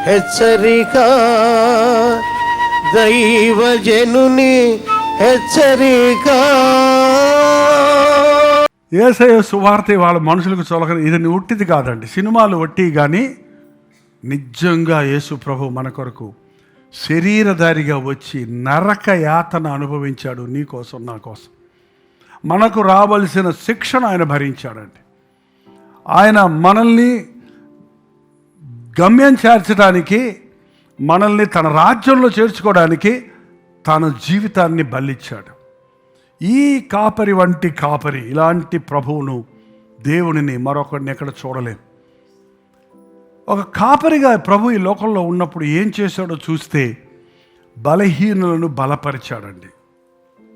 హెచ్చరిక, దైవజనుని హెచ్చరిక. యేసయ్య సువార్త వాళ్ళ మనుషులకు చొలకని ఇది ఉట్టిది కాదండి, సినిమాలు ఒట్టి. కానీ నిజంగా యేసు ప్రభు మన కొరకు శరీరధారిగా వచ్చి నరక యాతన అనుభవించాడు, నీ కోసం నా కోసం. మనకు రావలసిన శిక్షను ఆయన భరించాడండి. ఆయన మనల్ని గమ్యం చేర్చడానికి, మనల్ని తన రాజ్యంలో చేర్చుకోవడానికి తన జీవితాన్ని బలిచ్చాడు. ఈ కాపరి వంటి కాపరి, ఇలాంటి ప్రభువును, దేవునిని మరొకరిని ఎక్కడ చూడలేం. ఒక కాపరిగా ప్రభు ఈ లోకంలో ఉన్నప్పుడు ఏం చేశాడో చూస్తే బలహీనులను బలపరిచాడండి.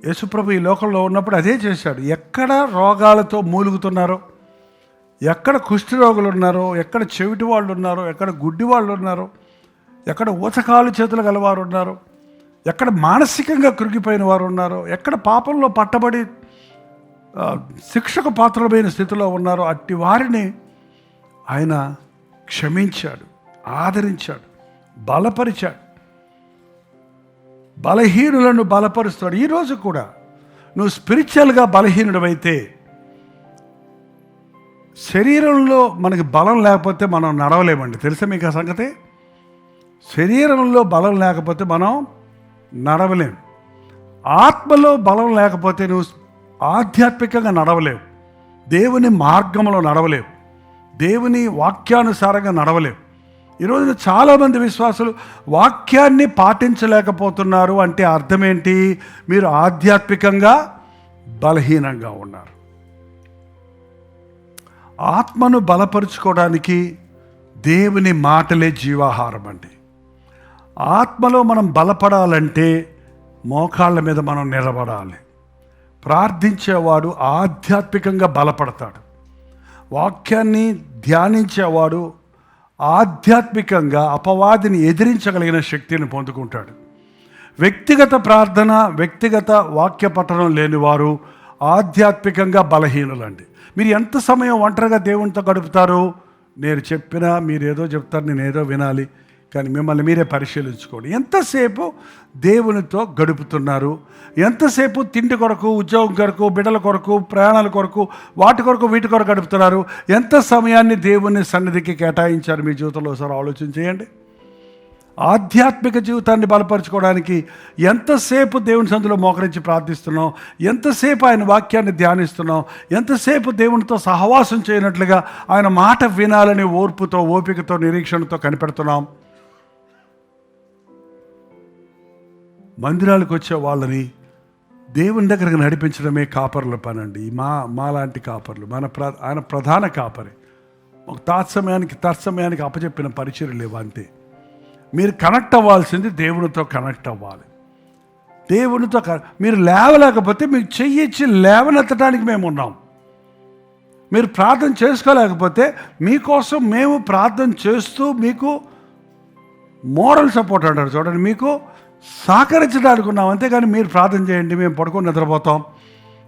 యేసుప్రభు ఈ లోకంలో ఉన్నప్పుడు అదే చేశాడు. ఎక్కడ రోగాలతో మూలుగుతున్నారో, ఎక్కడ కుష్ఠరోగులు ఉన్నారో, ఎక్కడ చెవిటి వాళ్ళు ఉన్నారో, ఎక్కడ గుడ్డి వాళ్ళు ఉన్నారో, ఎక్కడ ఊచకాలు చేతులు గలవారు ఉన్నారో, ఎక్కడ మానసికంగా కృంగిపోయిన వారు ఉన్నారో, ఎక్కడ పాపంలో పట్టబడి శిక్షకు పాత్రమైన స్థితిలో ఉన్నారో, అట్టి వారిని ఆయన క్షమించాడు, ఆదరించాడు, బలపరిచాడు. బలహీనులను బలపరుస్తాడు. ఈరోజు కూడా నువ్వు స్పిరిచువల్గా బలహీనుడవైతే, శరీరంలో మనకి బలం లేకపోతే మనం నడవలేమండి. తెలుసా మీకు ఆ సంగతి? శరీరంలో బలం లేకపోతే మనం నడవలేం. ఆత్మలో బలం లేకపోతే నువ్వు ఆధ్యాత్మికంగా నడవలేవు, దేవుని మార్గంలో నడవలేవు, దేవుని వాక్యానుసారంగా నడవలేవు. ఈరోజు చాలామంది విశ్వాసులు వాక్యాన్ని పాటించలేకపోతున్నారు అంటే అర్థం ఏంటి? మీరు ఆధ్యాత్మికంగా బలహీనంగా ఉన్నారు. ఆత్మను బలపరుచుకోవడానికి దేవుని మాటలే జీవాహారం అండి. ఆత్మలో మనం బలపడాలంటే మోకాళ్ళ మీద మనం నిలబడాలి. ప్రార్థించేవాడు ఆధ్యాత్మికంగా బలపడతాడు. వాక్యాన్ని ధ్యానించేవాడు ఆధ్యాత్మికంగా అపవాదిని ఎదిరించగలిగిన శక్తిని పొందుకుంటాడు. వ్యక్తిగత ప్రార్థన, వ్యక్తిగత వాక్య పఠనం లేనివారు ఆధ్యాత్మికంగా బలహీనులండి. మీరు ఎంత సమయం ఒంటరిగా దేవునితో గడుపుతారు? నేను చెప్పినా మీరు ఏదో చెప్తారు, నేను ఏదో వినాలి. కానీ మిమ్మల్ని మీరే పరిశీలించుకోండి. ఎంతసేపు దేవునితో గడుపుతున్నారు? ఎంతసేపు తిండి కొరకు, ఉద్యోగం కొరకు, బిడ్డల కొరకు, ప్రయాణాల కొరకు, వాటి కొరకు వీటి కొరకు గడుపుతున్నారు? ఎంత సమయాన్ని దేవుని సన్నిధికి కేటాయించారు మీ జీవితంలో? ఒకసారి ఆలోచన చేయండి. ఆధ్యాత్మిక జీవితాన్ని బలపరచుకోవడానికి ఎంతసేపు దేవుని సన్నిధిలో మోకరించి ప్రార్థిస్తున్నాం? ఎంతసేపు ఆయన వాక్యాన్ని ధ్యానిస్తున్నాం? ఎంతసేపు దేవునితో సహవాసం చేయనట్లుగా ఆయన మాట వినాలని ఓర్పుతో, ఓపికతో, నిరీక్షణతో కనిపెడుతున్నాం? మందిరాలకు వచ్చే వాళ్ళని దేవుని దగ్గరకు నడిపించడమే కాపర్ల పని అండి. మాలాంటి కాపర్లు, ఆయన ప్రధాన కాపరి. ఒక తత్సమయానికి అప్పచెప్పిన పరిచయం లేవు, అంతే. మీరు కనెక్ట్ అవ్వాల్సింది దేవునితో కనెక్ట్ అవ్వాలి. దేవునితో మీరు లేవలేకపోతే మీకు చెయ్యిచ్చి లేవనెత్తడానికి మేము ఉన్నాం. మీరు ప్రార్థన చేసుకోలేకపోతే మీకోసం మేము ప్రార్థన చేస్తూ మీకు మోరల్ సపోర్ట్ అంటారు చూడండి, మీకు సహకరించడానికి ఉన్నాం. అంతేగాని మీరు ప్రార్థన చేయండి, మేము పడుకొని నిద్రపోతాం,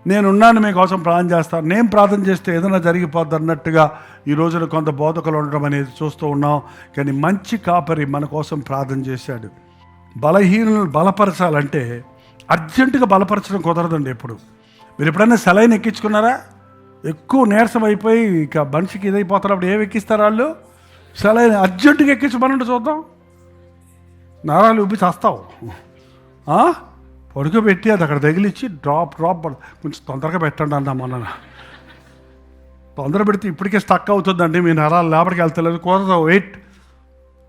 నేనున్నాను మీకోసం ప్రార్థన చేస్తాను, నేను ప్రార్థన చేస్తే ఏదైనా జరిగిపోద్ది అన్నట్టుగా ఈ రోజున కొంత బోధకులు ఉండడం అనేది చూస్తూ ఉన్నాం. కానీ మంచి కాపరి మన కోసం ప్రార్థన చేశాడు. బలహీనులను బలపరచాలంటే అర్జెంటుగా బలపరచడం కుదరదండి. మీరు ఎప్పుడైనా సెలైన్ ఎక్కించుకున్నారా? ఎక్కువ నీరసం అయిపోయి ఇక మనిషికి ఇదైపోతున్నప్పుడు ఏమి ఎక్కిస్తారు వాళ్ళు? సెలైన్ అర్జెంటుగా ఎక్కించమనండి చూద్దాం. నరాలు ఉబ్బి చేస్తావు. పడుకోబెట్టి అది అక్కడ తగిలిచ్చి డ్రాప్ కొంచెం తొందరగా పెట్టండి అన్న. మొన్న తొందర పెడితే ఇప్పటికే స్టక్ అవుతుందండి, మీ నరాలు లోపలికి వెళ్తలేదు, కుదరదు.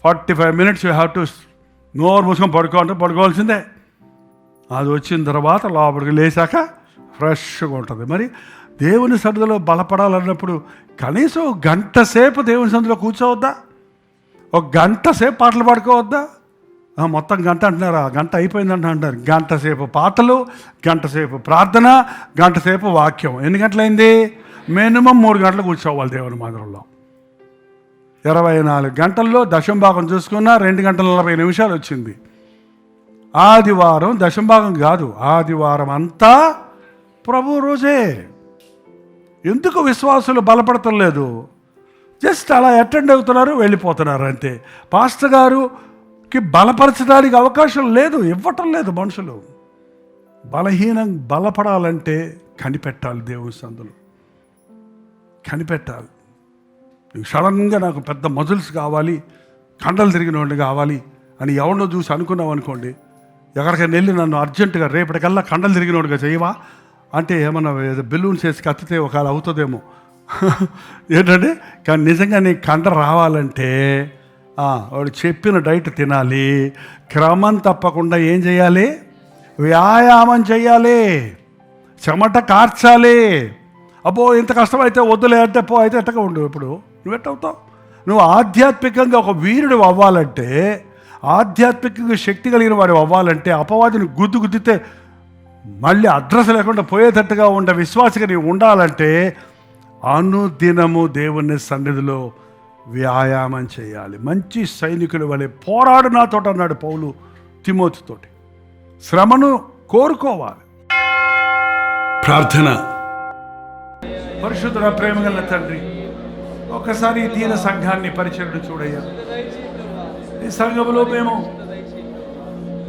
45 minutes యూ హ్యావ్ టు నోరు మూసుకొని పడుకోవాలంటే పడుకోవాల్సిందే. అది వచ్చిన తర్వాత లోపలికి లేచాక ఫ్రెష్గా ఉంటుంది. మరి దేవుని సన్నిధిలో బలపడాలన్నప్పుడు కనీసం గంట సేపు దేవుని సన్నిధిలో కూర్చోవద్దా? ఒక గంట సేపు పాటలు పాడుకోవద్దా? మొత్తం గంట అంటున్నారా? గంట అయిపోయిందంట అంటారు. గంట సేపు పాటలు, గంట సేపు ప్రార్థన, గంట సేపు వాక్యం. ఎన్ని గంటలైంది? మినిమం 3 గంటలు కూర్చోవాలి దేవుని మందిరంలో. 24 గంటల్లో దశంభాగం చూసుకున్నా 2 గంటల 40 నిమిషాలు వచ్చింది. ఆదివారం దశంభాగం కాదు, ఆదివారం అంతా ప్రభు రోజే. ఎందుకు విశ్వాసులు బలపడటం లేదు? జస్ట్ అలా అటెండ్ అవుతున్నారు, వెళ్ళిపోతున్నారు అంతే. పాస్టర్ గారుకి బలపరచడానికి అవకాశం లేదు, ఇవ్వటం లేదు. మనుషులు బలపడాలంటే కనిపెట్టాలి, దేవుని సందులో కనిపెట్టాలి. సడన్గా నాకు పెద్ద మజిల్స్ కావాలి, కండలు తిరిగిన వాడిని కావాలి అని ఎవరినో చూసి అనుకున్నావు అనుకోండి, ఎక్కడికైనా వెళ్ళి నన్ను అర్జెంటుగా రేపటికల్లా కండలు తిరిగినోడుగా చేయవా అంటే ఏమన్నా బెలూన్స్ వేసి కత్తితే ఒకవేళ అవుతుందేమో ఏంటంటే. కానీ నిజంగా నీ కండ రావాలంటే వాడు చెప్పిన డైట్ తినాలి, క్రమం తప్పకుండా ఏం చేయాలి, వ్యాయామం చేయాలి, చెమట కార్చాలి. అబ్బో ఇంత కష్టమైతే వద్దులే అంటే పో, అయితే ఎట్టగా ఉండు. ఇప్పుడు నువ్వెట్టవుతావు? నువ్వు ఆధ్యాత్మికంగా ఒక వీరుడు అవ్వాలంటే, ఆధ్యాత్మికంగా శక్తి కలిగిన వాడు అవ్వాలంటే, అపవాదిని గుద్దితే మళ్ళీ అడ్రస్ లేకుండా పోయేటట్టుగా ఉండే విశ్వాసగా నీవు ఉండాలంటే అనుదినము దేవుని సన్నిధిలో వ్యాయామం చేయాలి. మంచి సైనికుల వలె పోరాడు నాతో అన్నాడు పౌలు తిమోతితోటి. శ్రమను కోరుకోవాలి. ప్రార్థన. పరిశుద్ధుడ, ప్రేమగల తండ్రి, ఒకసారి ఈ దీన సంఘాన్ని పరిచయం చూడయ్యా. ఈ సంఘంలో మేము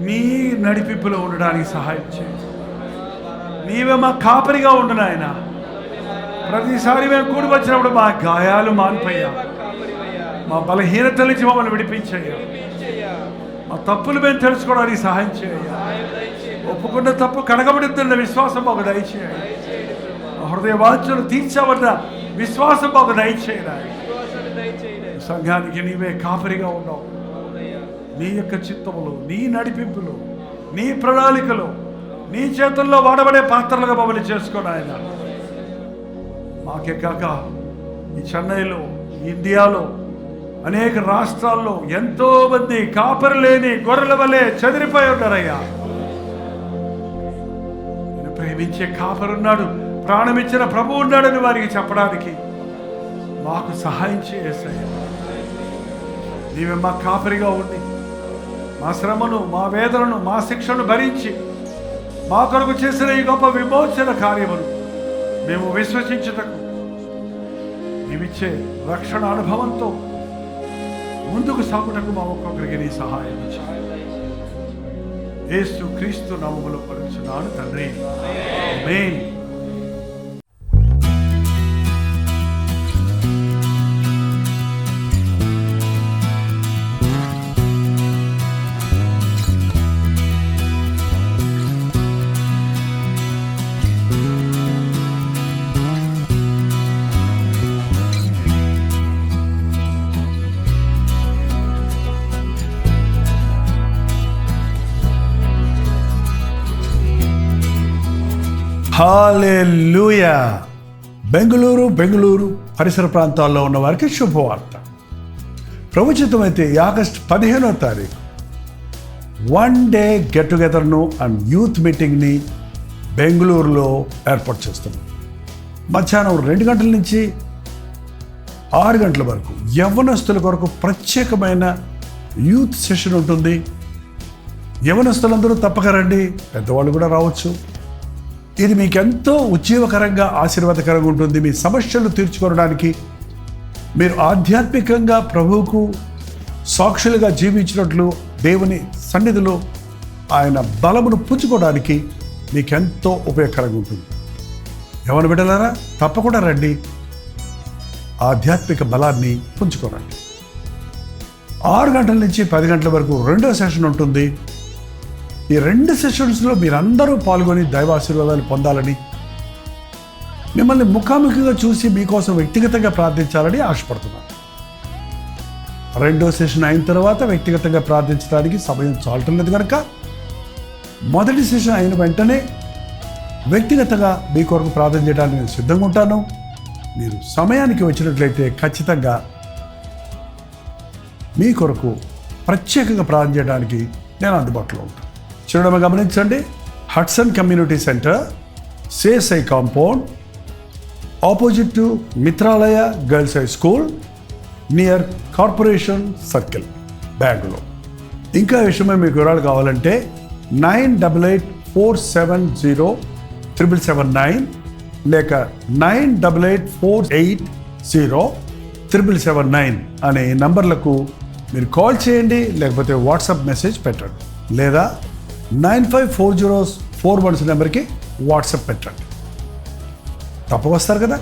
నీ నడిపింపులో ఉండడానికి సహాయం చేయి. నీవే మా కాపరిగా ఉండు నాయన. ప్రతిసారి మేము కూడి వచ్చినప్పుడు మా గాయాలు మానిపోయా, మా బలహీనతల నుంచి మమ్మల్ని విడిపించయ్యా. మా తప్పులు మేము తెలుసుకోవడానికి సహాయం చేయ్యా. ఒప్పుకున్న తప్పు కడగబడుతున్న విశ్వాసం మాకు దయచేయాలి. మా హృదయ వాంఛలు తీర్చబడ్డ విశ్వాసం మాకు దయచేయడా. సంఘానికి నీవే కాపరిగా ఉన్నావు. నీ యొక్క చిత్తములు, నీ నడిపింపులు, నీ ప్రణాళికలు, నీ చేతుల్లో వాడబడే పాత్రలుగా మమ్మల్ని చేసుకోను ఆయన. మాకే కాక ఈ చెన్నైలో, ఇండియాలో, అనేక రాష్ట్రాల్లో ఎంతోమంది కాపరి లేని గొర్రెల వలె చెదిరిపోయి ఉన్నారయ్యా. నేను ప్రేమించే కాపరున్నాడు, ప్రాణమిచ్చిన ప్రభు ఉన్నాడని వారికి చెప్పడానికి మాకు సహాయం చేసేయ్యా. నీవే మా కాపరిగా ఉండి మా శ్రమను, మా వేదనను, మా శిక్షను భరించి మా కొరకు చేసిన ఈ గొప్ప విమోచన కార్యమును మేము విశ్వసించుటకు నీవిచ్చే రక్షణ అనుభవంతో ముందుకు సాగుటకు మా ఒక్కొక్కరికి నీ సహాయం చేయాలి. యేసు క్రీస్తు నామములో పలుకుచున్నాను తండ్రి, ఆమేన్. హల్లెలూయా. బెంగళూరు పరిసర ప్రాంతాల్లో ఉన్న వారికి శుభవార్త. ప్రభుత్వమైతే ఆగస్టు 15వ తారీఖు వన్ డే గెట్ టుగెదర్ను అండ్ యూత్ మీటింగ్ని బెంగళూరులో ఏర్పాటు చేస్తున్నాం. మధ్యాహ్నం 2 గంటల నుంచి 6 గంటల వరకు యవ్వనస్తుల కొరకు ప్రత్యేకమైన యూత్ సెషన్ ఉంటుంది. యవ్వనస్తులందరూ తప్పక రండి, పెద్దవాళ్ళు కూడా రావచ్చు. ఇది మీకు ఎంతో ఉజ్జీవకరంగా, ఆశీర్వాదకరంగా ఉంటుంది. మీ సమస్యలు తీర్చుకోవడానికి, మీరు ఆధ్యాత్మికంగా ప్రభువుకు సాక్షులుగా జీవించినట్లు దేవుని సన్నిధిలో ఆయన బలమును పుంజుకోవడానికి మీకు ఎంతో ఉపయోగకరంగా ఉంటుంది. ఎవరు బిడ్డలారా, తప్పకుండా రండి, ఆధ్యాత్మిక బలాన్ని పుంజుకోరండి. 6 గంటల నుంచి 10 గంటల వరకు 2వ సెషన్ ఉంటుంది. ఈ 2 సెషన్స్లో మీరందరూ పాల్గొని దైవాశీర్వాదాలు పొందాలని, మిమ్మల్ని ముఖాముఖిగా చూసి మీకోసం వ్యక్తిగతంగా ప్రార్థించాలని ఆశపడుతున్నాను. 2వ సెషన్ అయిన తర్వాత వ్యక్తిగతంగా ప్రార్థించడానికి సమయం చాలటం లేదు కనుక, మొదటి సెషన్ అయిన వెంటనే వ్యక్తిగతంగా మీ కొరకు ప్రార్థన చేయడానికి నేను సిద్ధంగా ఉంటాను. మీరు సమయానికి వచ్చినట్లయితే ఖచ్చితంగా మీ కొరకు ప్రత్యేకంగా ప్రార్థన చేయడానికి నేను అందుబాటులో ఉంటాను. చూడడం గమనించండి. హడ్సన్ కమ్యూనిటీ సెంటర్, సేసై compound, opposite to Mitralaya girls high school, near corporation circle, Bengaluru. ఇంకా విషయమే మీకు వివరాలు కావాలంటే 9884707779 లేక 988480 77779 అనే నంబర్లకు మీరు కాల్ చేయండి, లేకపోతే వాట్సాప్ మెసేజ్ పెట్టండి, లేదా 954041 నెంబర్కి వాట్సాప్ పెట్టండి. తప్ప వస్తారు కదా.